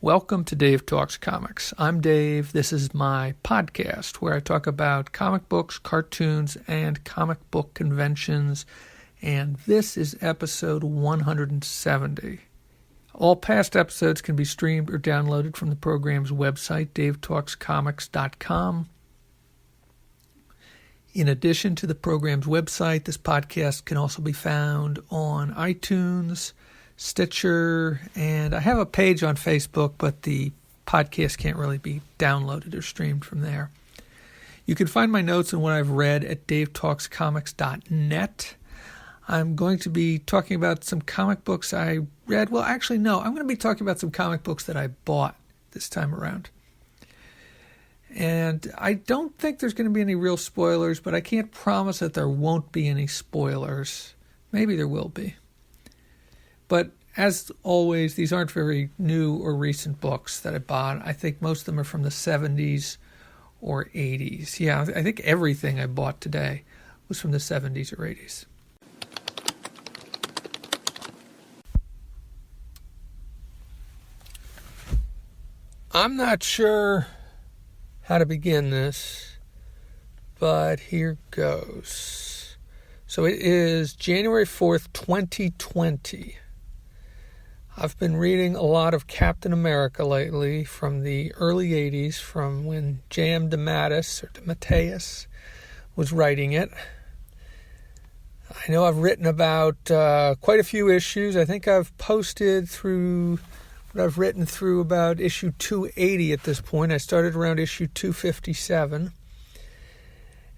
Welcome to Dave Talks Comics. I'm Dave. This is my podcast where I talk about comic books, cartoons, and comic book conventions. And this is episode 170. All past episodes can be streamed or downloaded from the program's website, davetalkscomics.com. In addition to the program's website, this podcast can also be found on iTunes, Stitcher, and I have a page on Facebook, but the podcast can't really be downloaded or streamed from there. You can find my notes and what I've read at davetalkscomics.net. I'm going to be talking about some comic books I read. Well, actually, no. I'm going to be talking about some comic books that I bought this time around. And I don't think there's going to be any real spoilers, but I can't promise that there won't be any spoilers. Maybe there will be. But as always, these aren't very new or recent books that I bought. I think most of them are from the 70s or 80s. Yeah, I think everything I bought today was from the 70s or 80s. I'm not sure how to begin this, but here goes. So it is January 4th, 2020. I've been reading a lot of Captain America lately from the early 80s, from when J.M. DeMatteis was writing it. I know I've written about quite a few issues. I think I've posted through what I've written through about issue 280 at this point. I started around issue 257.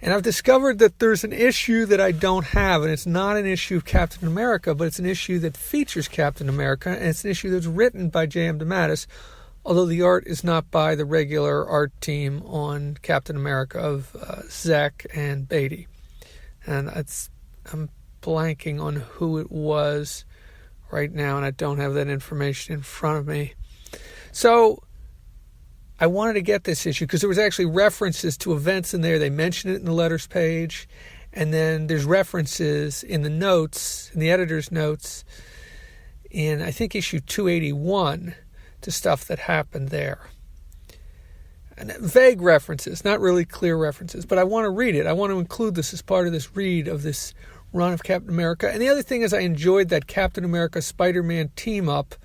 And I've discovered that there's an issue that I don't have, and it's not an issue of Captain America, but it's an issue that features Captain America, and it's an issue that's written by J.M. DeMatteis, although the art is not by the regular art team on Captain America of Zek and Beatty. And I'm blanking on who it was right now, and I don't have that information in front of me. So I wanted to get this issue because there was actually references to events in there. They mentioned it in the letters page, and then there's references in the notes, in the editor's notes, in I think issue 281 to stuff that happened there. And vague references, not really clear references, but I want to read it. I want to include this as part of this read of this run of Captain America. And the other thing is I enjoyed that Captain America Spider-Man team-up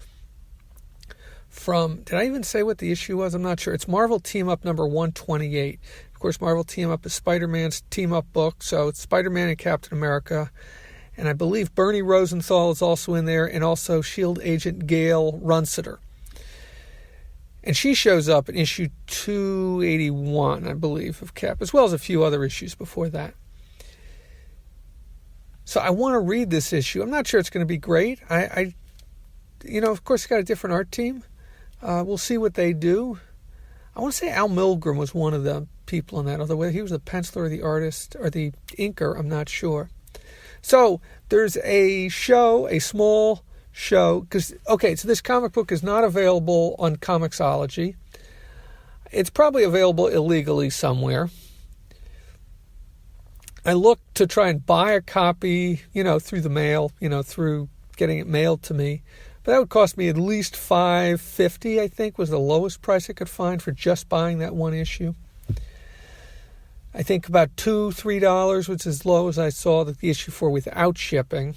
from, did I even say what the issue was? I'm not sure. It's Marvel Team-Up number 128. Of course, Marvel Team-Up is Spider-Man's team-up book, so it's Spider-Man and Captain America. And I believe Bernie Rosenthal is also in there, and also S.H.I.E.L.D. agent Gail Runsiter. And she shows up in issue 281, I believe, of Cap, as well as a few other issues before that. So I want to read this issue. I'm not sure it's going to be great. I of course, it's got a different art team. We'll see what they do. I want to say Al Milgrom was one of the people in that, although whether he was the penciler or the artist or the inker, I'm not sure. So there's a show, a small show, so this comic book is not available on Comixology. It's probably available illegally somewhere. I looked to try and buy a copy, through the mail, through getting it mailed to me. But that would cost me at least $5.50, I think, was the lowest price I could find for just buying that one issue. I think about $2-3 was as low as I saw the issue for without shipping,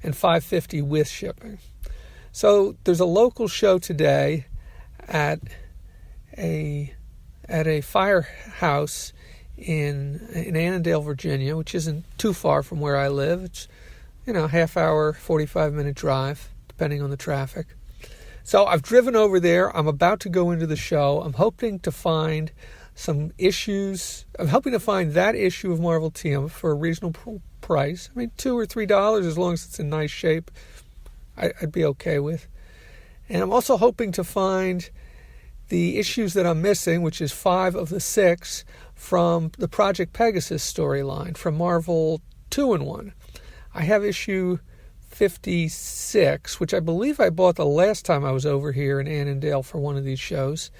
and $5.50 with shipping. So there's a local show today at a firehouse in Annandale, Virginia, which isn't too far from where I live. It's half hour, 45-minute drive, depending on the traffic. So I've driven over there. I'm about to go into the show. I'm hoping to find some issues. I'm hoping to find that issue of Marvel Team for a reasonable price. I mean, $2 or $3, as long as it's in nice shape, I'd be okay with. And I'm also hoping to find the issues that I'm missing, which is 5 of the 6 from the Project Pegasus storyline from Marvel 2-in-1. I have issue 56, which I believe I bought the last time I was over here in Annandale for one of these shows.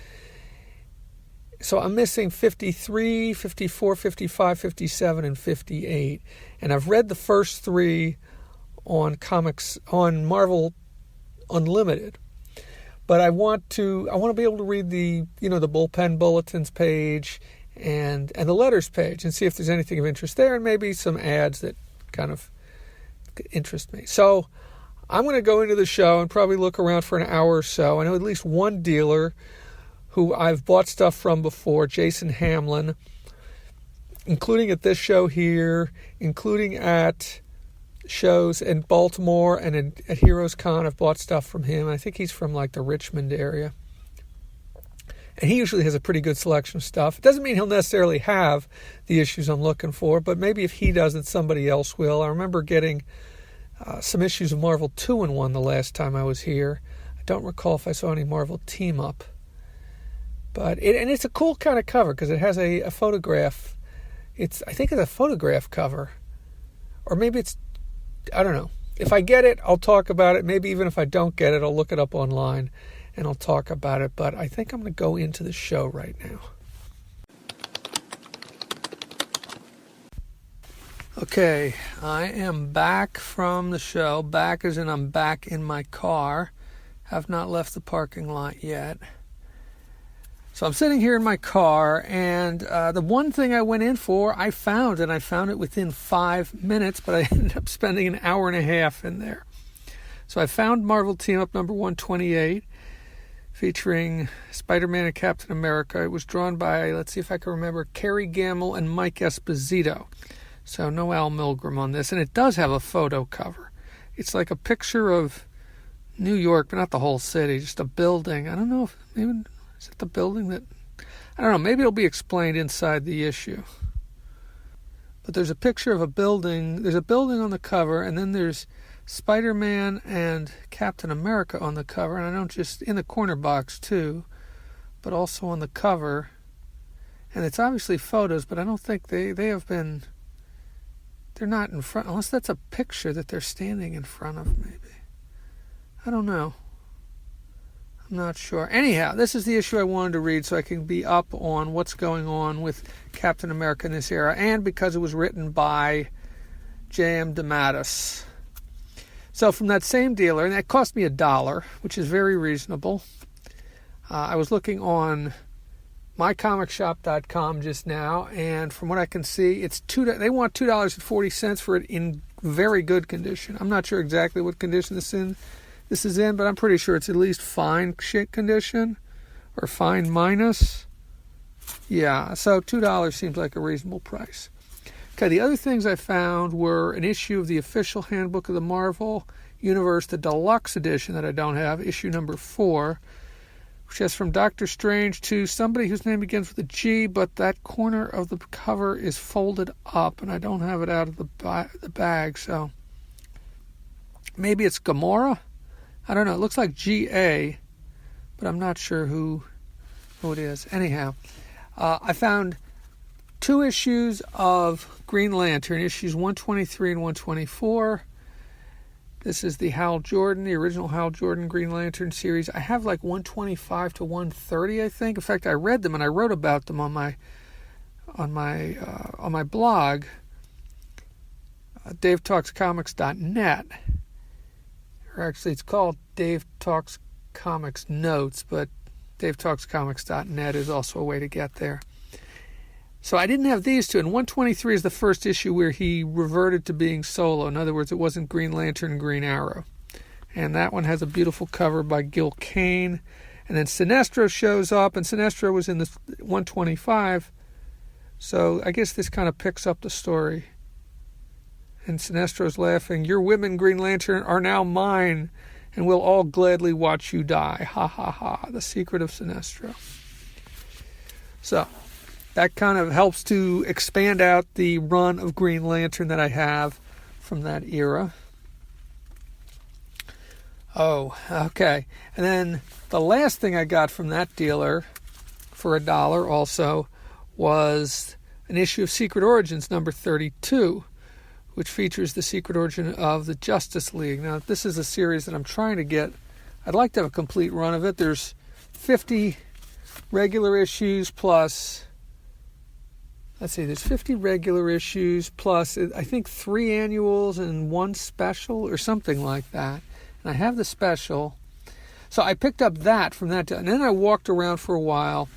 So I'm missing 53, 54, 55, 57, and 58. And I've read the first 3 on Marvel Unlimited. But I want to be able to read the bullpen bulletins page and the letters page and see if there's anything of interest there, and maybe some ads that kind of interest me. So I'm going to go into the show and probably look around for an hour or so. I know at least one dealer who I've bought stuff from before, Jason Hamlin, including at this show here, including at shows in Baltimore and at Heroes Con. I've bought stuff from him. I think he's from like the Richmond area. And he usually has a pretty good selection of stuff. It doesn't mean he'll necessarily have the issues I'm looking for, but maybe if he doesn't, somebody else will. I remember getting some issues of Marvel 2-in-1 the last time I was here. I don't recall if I saw any Marvel Team Up. But it's a cool kind of cover because it has a photograph. I think it's a photograph cover. Or maybe I don't know. If I get it, I'll talk about it. Maybe even if I don't get it, I'll look it up online and I'll talk about it. But I think I'm going to go into the show right now. Okay, I am back from the show. Back as in I'm back in my car. Have not left the parking lot yet. So I'm sitting here in my car, and the one thing I went in for, I found it within 5 minutes, but I ended up spending an hour and a half in there. So I found Marvel Team Up number 128, featuring Spider-Man and Captain America. It was drawn by, let's see if I can remember, Kerry Gamble and Mike Esposito. So no Al Milgrom on this, and it does have a photo cover. It's like a picture of New York, but not the whole city, just a building. I don't know if maybe... Is it the building that... I don't know, maybe it'll be explained inside the issue. But there's a picture of a building. There's a building on the cover, and then there's Spider-Man and Captain America on the cover. And I don't just... in the corner box, too, but also on the cover. And it's obviously photos, but I don't think they have been... They're not in front, unless that's a picture that they're standing in front of, maybe. I don't know. I'm not sure. Anyhow, this is the issue I wanted to read so I can be up on what's going on with Captain America in this era, and because it was written by J.M. DeMatteis. So from that same dealer, and that cost me $1, which is very reasonable. I was looking on mycomicshop.com just now, and from what I can see, it's they want $2.40 for it in very good condition. I'm not sure exactly what condition this is in, but I'm pretty sure it's at least fine shit condition, or fine minus. Yeah, so $2 seems like a reasonable price. Okay, the other things I found were an issue of the official handbook of the Marvel Universe, the deluxe edition that I don't have, issue number 4, which has from Doctor Strange to somebody whose name begins with a G, but that corner of the cover is folded up, and I don't have it out of the bag, so maybe it's Gamora? I don't know. It looks like G.A., but I'm not sure who it is. Anyhow, I found 2 issues of Green Lantern, issues 123 and 124. This is the original Hal Jordan Green Lantern series. I have like 125 to 130, I think. In fact, I read them and I wrote about them on my blog, DaveTalksComics.net. Or actually, it's called Dave Talks Comics Notes, but DaveTalksComics.net is also a way to get there. So I didn't have these 2, and 123 is the first issue where he reverted to being solo. In other words, it wasn't Green Lantern and Green Arrow. And that one has a beautiful cover by Gil Kane. And then Sinestro shows up, and Sinestro was in the 125. So I guess this kind of picks up the story. And Sinestro's laughing, "Your women, Green Lantern, are now mine, and we'll all gladly watch you die. Ha ha ha. The secret of Sinestro." So that kind of helps to expand out the run of Green Lantern that I have from that era. Oh, okay. And then the last thing I got from that dealer for $1 also was an issue of Secret Origins number 32. Which features the secret origin of the Justice League. Now, this is a series that I'm trying to get. I'd like to have a complete run of it. There's 50 regular issues plus, there's 50 regular issues plus, I think, 3 annuals and 1 special or something like that. And I have the special. So I picked up that from that deal. And then I walked around for a while.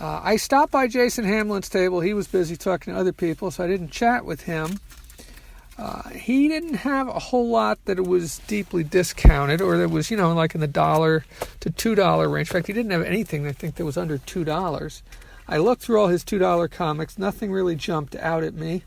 I stopped by Jason Hamlin's table. He was busy talking to other people, so I didn't chat with him. He didn't have a whole lot that was deeply discounted, or that was, like in the $1 to $2 range. In fact, he didn't have anything, I think, that was under $2. I looked through all his $2 comics. Nothing really jumped out at me.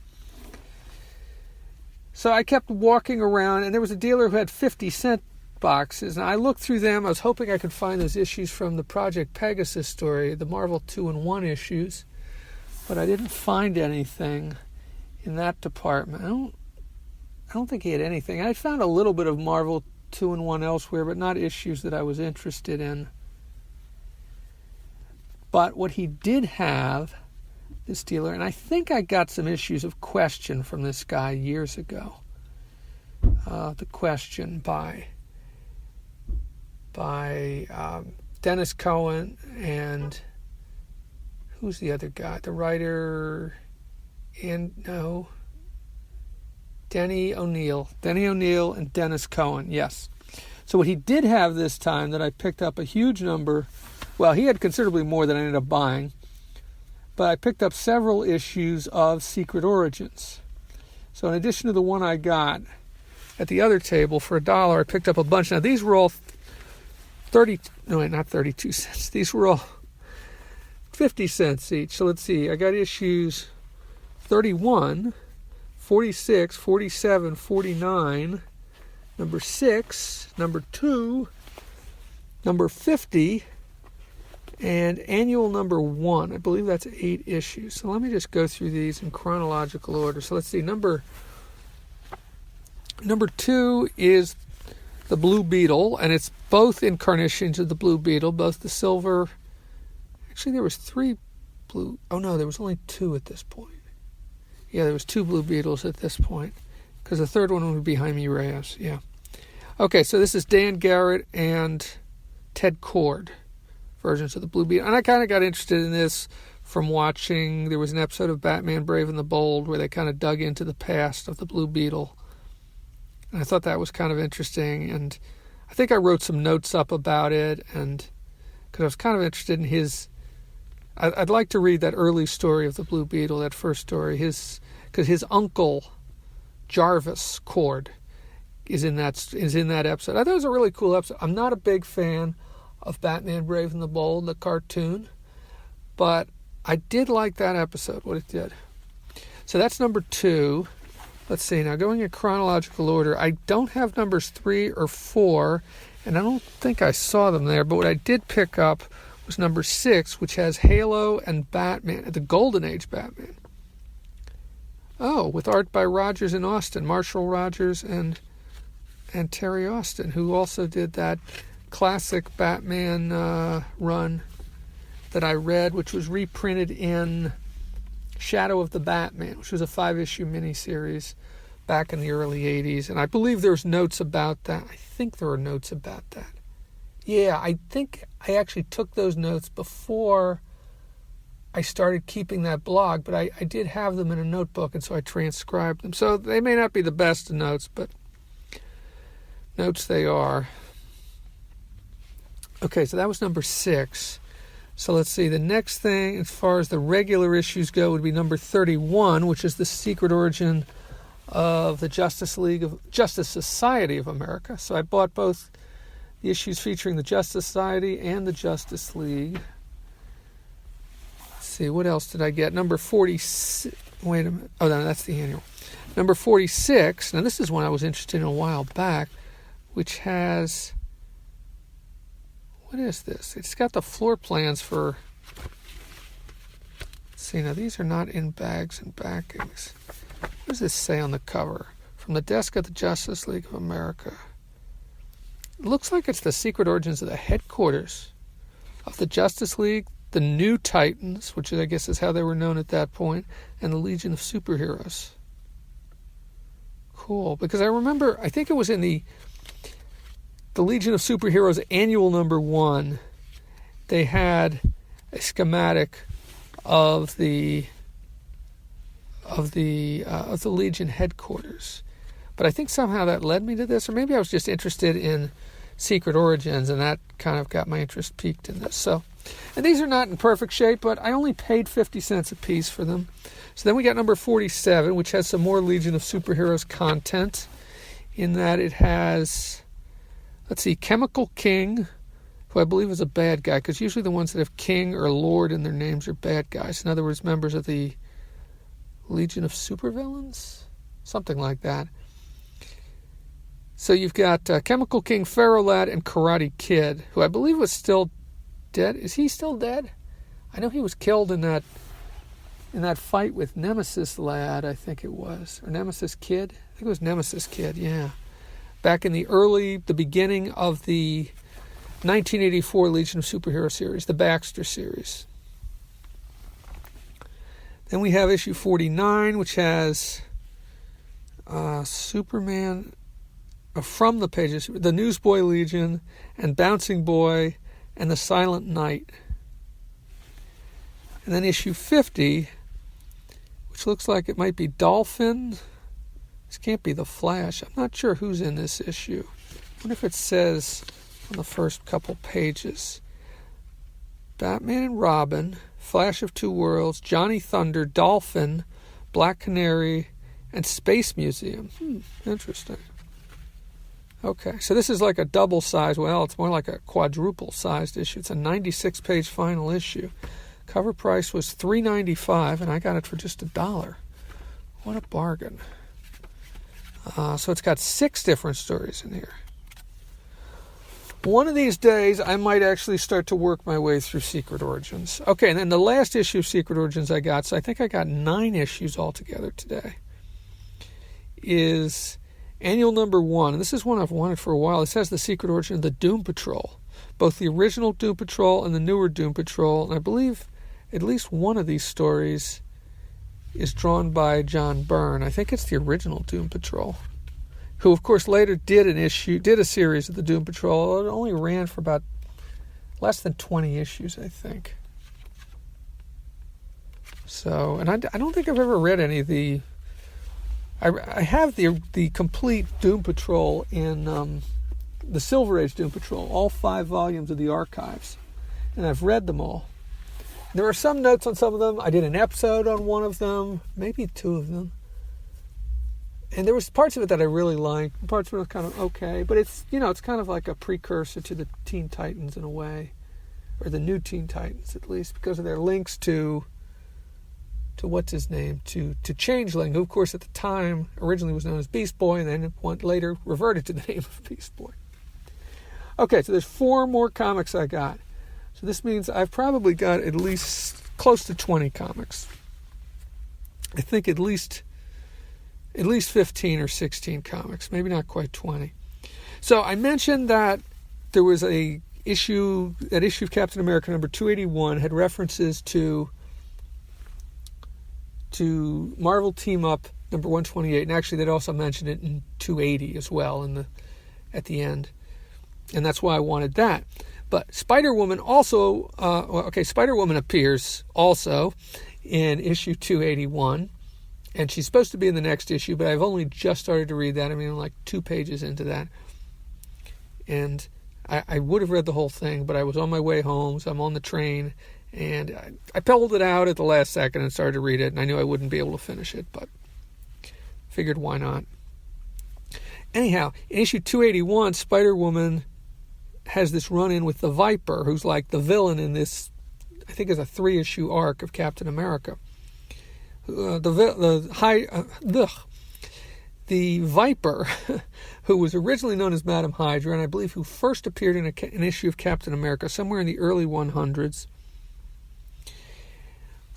So I kept walking around, and there was a dealer who had 50-cent boxes, and I looked through them. I was hoping I could find those issues from the Project Pegasus story, the Marvel 2-in-1 issues, but I didn't find anything in that department. I don't think he had anything. I found a little bit of Marvel 2-in-1 elsewhere, but not issues that I was interested in. But what he did have, this dealer, and I think I got some issues of Question from this guy years ago. The Question by Dennis Cohen and who's the other guy? The writer, Denny O'Neil and Dennis Cohen, yes. So what he did have this time that I picked up a huge number, well, he had considerably more than I ended up buying, but I picked up several issues of Secret Origins. So in addition to the one I got at the other table for $1, I picked up a bunch. Now these were all 32 cents. These were all 50 cents each. So let's see, I got issues 31, 46, 47, 49, number 6, number 2, number 50, and annual number 1. I believe that's 8 issues. So let me just go through these in chronological order. So let's see, number 2 is the Blue Beetle, and it's both incarnations of the Blue Beetle, both the silver. Actually, there was 3 blue. Oh no, there was only 2 at this point. Yeah, there was 2 Blue Beetles at this point, because the third one would be Jaime Reyes. Yeah. Okay, so this is Dan Garrett and Ted Kord versions of the Blue Beetle. And I kind of got interested in this from watching, there was an episode of Batman Brave and the Bold where they kind of dug into the past of the Blue Beetle. And I thought that was kind of interesting. And I think I wrote some notes up about it, and because I was kind of interested in his... I'd like to read that early story of the Blue Beetle, that first story, because his uncle Jarvis Kord is in that episode. I thought it was a really cool episode. I'm not a big fan of Batman Brave and the Bold, the cartoon, but I did like that episode, what it did. So that's number 2. Let's see, now going in chronological order, I don't have numbers 3 or 4, and I don't think I saw them there, but what I did pick up was number 6, which has Halo and Batman, the Golden Age Batman. Oh, with art by Rogers and Austin, Marshall Rogers and Terry Austin, who also did that classic Batman run that I read, which was reprinted in Shadow of the Batman, which was a 5-issue miniseries back in the early 80s. And I believe there's notes about that. I think there are notes about that. Yeah, I think I actually took those notes before I started keeping that blog, but I did have them in a notebook, and so I transcribed them. So they may not be the best of notes, but notes they are. Okay, so that was number 6. So let's see, the next thing, as far as the regular issues go, would be number 31, which is the Secret Origin of the Justice Society of America. So I bought both the issues featuring the Justice Society and the Justice League. Let's see, what else did I get? Number 46. Wait a minute. Oh, no, that's the annual. Number 46. Now, this is one I was interested in a while back, which has... What is this? It's got the floor plans for... Let's see, now these are not in bags and backings. What does this say on the cover? From the desk of the Justice League of America. It looks like it's the secret origins of the headquarters of the Justice League, the New Titans, which I guess is how they were known at that point, and the Legion of Superheroes. Cool, because I remember, I think it was in the Legion of Superheroes annual number 1, they had a schematic of the Legion headquarters. But I think somehow that led me to this, or maybe I was just interested in Secret Origins, and that kind of got my interest piqued in this. So, and these are not in perfect shape, but I only paid 50 cents a piece for them. So then we got number 47, which has some more Legion of Superheroes content, in that it has, let's see, Chemical King, who I believe is a bad guy, because usually the ones that have King or Lord in their names are bad guys. In other words, members of the Legion of Supervillains? Something like that. So you've got Chemical King, Pharaoh Lad, and Karate Kid, who I believe was still dead. Is he still dead? I know he was killed in that fight with Nemesis Lad, I think it was. Or Nemesis Kid? I think it was Nemesis Kid, yeah. Back in the beginning of the 1984 Legion of Superhero series, the Baxter series. Then we have issue 49, which has Superman from the pages, the Newsboy Legion, and Bouncing Boy, and the Silent Knight. And then issue 50, which looks like it might be Dolphin. This can't be the Flash. I'm not sure who's in this issue. I wonder if it says on the first couple pages. Batman and Robin, Flash of Two Worlds, Johnny Thunder, Dolphin, Black Canary, and Space Museum. Interesting. Okay, so this is like a double-sized, well, it's more like a quadruple-sized issue. It's a 96-page final issue. Cover price was $3.95, and I got it for just $1. What a bargain. So it's got 6 different stories in here. One of these days, I might actually start to work my way through Secret Origins. Okay, and then the last issue of Secret Origins I got, so I think I got 9 issues altogether today, is annual number 1. And this is one I've wanted for a while. It says the Secret Origin of the Doom Patrol. Both the original Doom Patrol and the newer Doom Patrol. And I believe at least one of these stories is drawn by John Byrne. I think it's the original Doom Patrol, who of course later did a series of the Doom Patrol. It only ran for about less than 20 issues, I think. So, and I don't think I've ever read any of the... I have the complete Doom Patrol in the Silver Age Doom Patrol, all 5 volumes of the archives, and I've read them all. There are some notes on some of them. I did an episode on one of them, maybe 2 of them. And there was parts of it that I really liked. Parts of it were kind of okay. But it's, it's kind of like a precursor to the Teen Titans in a way. Or the new Teen Titans, at least, because of their links to what's his name? To Changeling, who, of course, at the time originally was known as Beast Boy, and then later reverted to the name of Beast Boy. Okay, so there's 4 more comics I got. So this means I've probably got at least close to 20 comics. I think at least 15 or 16 comics, maybe not quite 20. So I mentioned that there was that issue of Captain America number 281 had references to Marvel Team Up number 128, and actually they'd also mentioned it in 280 as well at the end, and that's why I wanted that. But Spider-Woman also, Spider-Woman appears also in issue 281. And she's supposed to be in the next issue, but I've only just started to read that. I mean, I'm like 2 pages into that. And I would have read the whole thing, but I was on my way home, so I'm on the train, and I pulled it out at the last second and started to read it, and I knew I wouldn't be able to finish it, but figured why not. Anyhow, in issue 281, Spider-Woman has this run-in with the Viper, who's like the villain in this, I think it's a 3-issue arc of Captain America. The Viper, who was originally known as Madam Hydra, and I believe who first appeared in an issue of Captain America somewhere in the early 100s.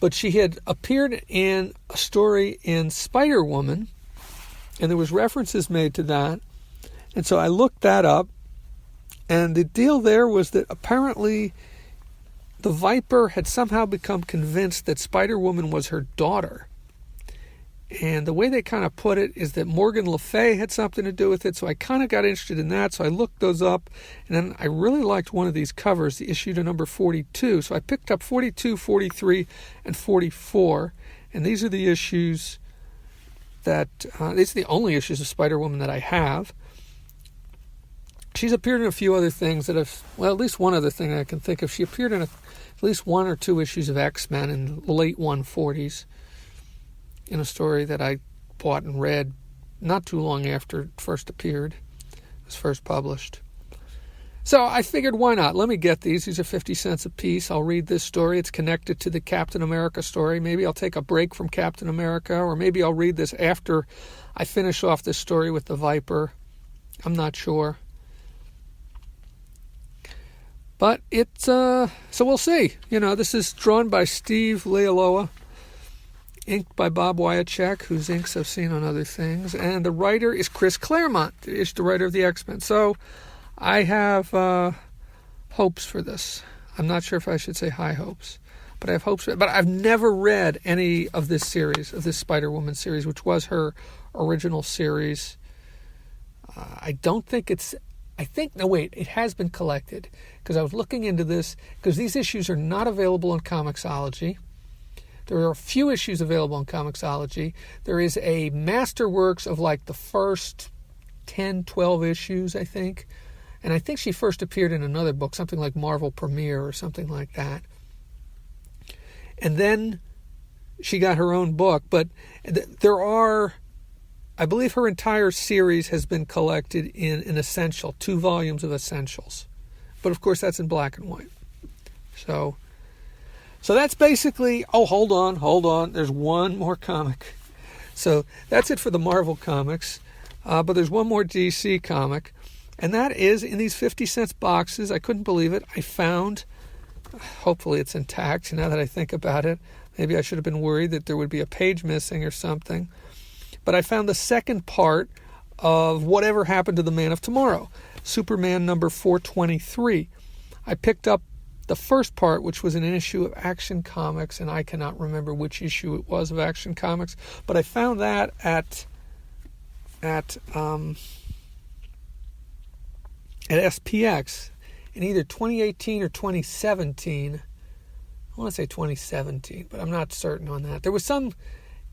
But she had appeared in a story in Spider-Woman, and there was references made to that. And so I looked that up, and the deal there was that apparently the Viper had somehow become convinced that Spider-Woman was her daughter. And the way they kind of put it is that Morgan Le Fay had something to do with it, so I kind of got interested in that, so I looked those up, and then I really liked one of these covers, the issue to number 42, so I picked up 42, 43, and 44, and these are the issues that, these are the only issues of Spider-Woman that I have, she's appeared in a few other things that have, well, at least one other thing I can think of. She appeared in at least one or two issues of X-Men in the late 140s in a story that I bought and read not too long after it first appeared. It was first published. So I figured, why not? Let me get these. These are 50 cents a piece. I'll read this story. It's connected to the Captain America story. Maybe I'll take a break from Captain America, or maybe I'll read this after I finish off this story with the Viper. I'm not sure. But it's, so we'll see. This is drawn by Steve Leialoha, inked by Bob Wyacek, whose inks I've seen on other things. And the writer is Chris Claremont, the writer of the X-Men. So I have hopes for this. I'm not sure if I should say high hopes, but I have hopes for it. But I've never read any of this series, of this Spider-Woman series, which was her original series. I don't think it's... no wait, it has been collected, because I was looking into this, because these issues are not available on Comixology. There are a few issues available on Comixology. There is a Masterworks of like the first 10, 12 issues, I think. And I think she first appeared in another book, something like Marvel Premiere or something like that. And then she got her own book. But there are, I believe her entire series has been collected in an Essential, 2 volumes of Essentials. But of course that's in black and white. So that's basically, hold on. There's one more comic. So that's it for the Marvel comics. But there's one more DC comic. And that is in these 50 cents boxes. I couldn't believe it. I found, hopefully it's intact now that I think about it. Maybe I should have been worried that there would be a page missing or something. But I found the second part of Whatever Happened to the Man of Tomorrow, Superman number 423. I picked up the first part, which was in an issue of Action Comics, and I cannot remember which issue it was of Action Comics, but I found that at SPX in either 2018 or 2017. I want to say 2017, but I'm not certain on that. There was some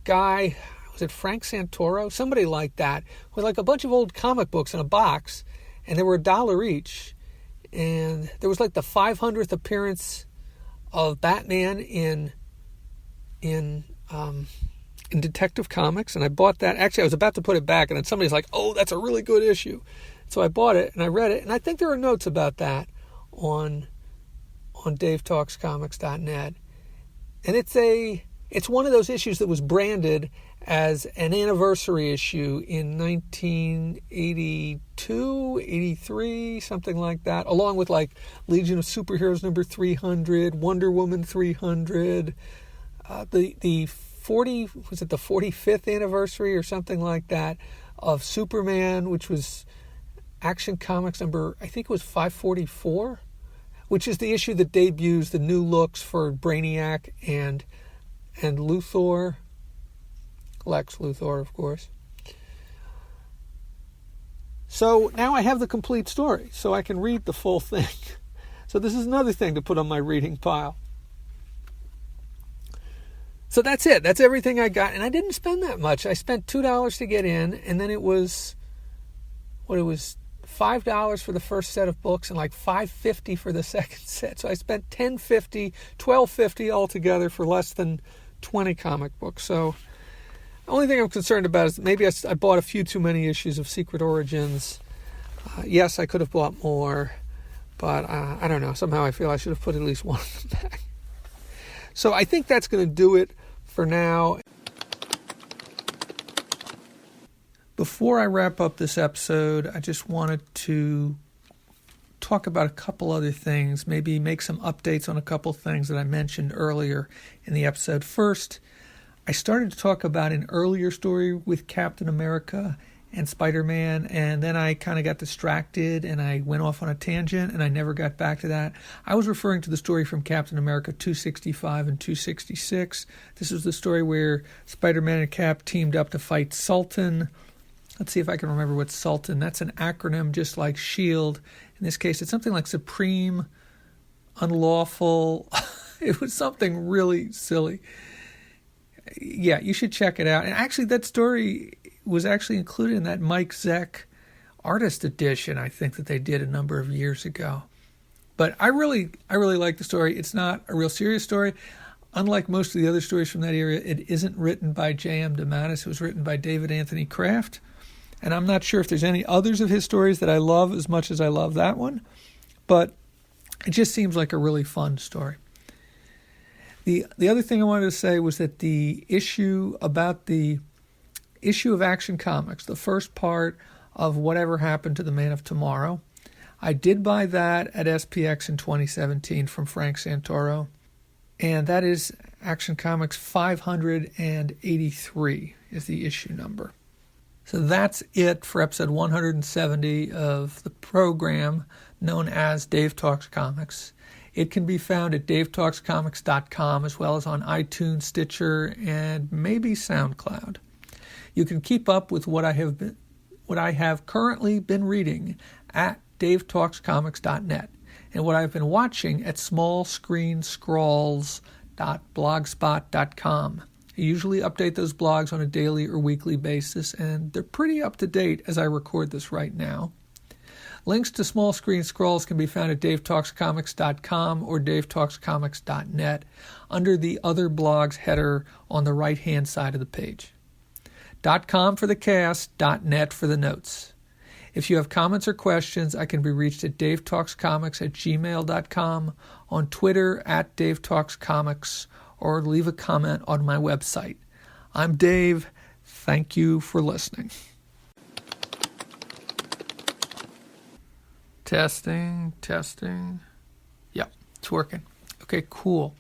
guy, was it Frank Santoro? Somebody like that, with like a bunch of old comic books in a box, and they were $1 each. And there was like the 500th appearance of Batman in Detective Comics, and I bought that. Actually, I was about to put it back, and then somebody's like, "Oh, that's a really good issue." So I bought it and I read it, and I think there are notes about that on DaveTalksComics.net. And it's one of those issues that was branded as an anniversary issue in 1982, 83, something like that, along with like Legion of Superheroes number 300, Wonder Woman 300, the 45th anniversary or something like that of Superman, which was Action Comics number, I think it was 544, which is the issue that debuts the new looks for Brainiac and Luthor, Lex Luthor, of course. So now I have the complete story, so I can read the full thing. So this is another thing to put on my reading pile. So that's it. That's everything I got, and I didn't spend that much. I spent $2 to get in, and then it was $5 for the first set of books and like $5.50 for the second set. So I spent $10.50, $12.50 altogether for less than 20 comic books. So the only thing I'm concerned about is maybe I bought a few too many issues of Secret Origins. Yes, I could have bought more, but I don't know. Somehow I feel I should have put at least one of them back. So I think that's going to do it for now. Before I wrap up this episode, I just wanted to talk about a couple other things, maybe make some updates on a couple things that I mentioned earlier in the episode. First, I started to talk about an earlier story with Captain America and Spider-Man, and then I kind of got distracted and I went off on a tangent and I never got back to that. I was referring to the story from Captain America 265 and 266. This was the story where Spider-Man and Cap teamed up to fight Sultan. Let's see if I can remember what Sultan. That's an acronym just like SHIELD. In this case, it's something like Supreme Unlawful. It was something really silly. Yeah, you should check it out. And actually, that story was actually included in that Mike Zeck artist edition, I think, that they did a number of years ago. But I really like the story. It's not a real serious story. Unlike most of the other stories from that era, it isn't written by J.M. DeMatteis. It was written by David Anthony Kraft. And I'm not sure if there's any others of his stories that I love as much as I love that one. But it just seems like a really fun story. The other thing I wanted to say was that the issue of Action Comics, the first part of Whatever Happened to the Man of Tomorrow, I did buy that at SPX in 2017 from Frank Santoro. And that is Action Comics 583 is the issue number. So that's it for episode 170 of the program known as Dave Talks Comics. It can be found at davetalkscomics.com as well as on iTunes, Stitcher, and maybe SoundCloud. You can keep up with what I have currently been reading at davetalkscomics.net and what I've been watching at smallscreenscrawls.blogspot.com. I usually update those blogs on a daily or weekly basis, and they're pretty up to date as I record this right now. Links to Small Screen Scrolls can be found at davetalkscomics.com or davetalkscomics.net under the Other Blogs header on the right-hand side of the page. .com for the cast, .net for the notes. If you have comments or questions, I can be reached at davetalkscomics@gmail.com, on Twitter at davetalkscomics, or leave a comment on my website. I'm Dave. Thank you for listening. Testing. Yep, it's working. Okay, cool.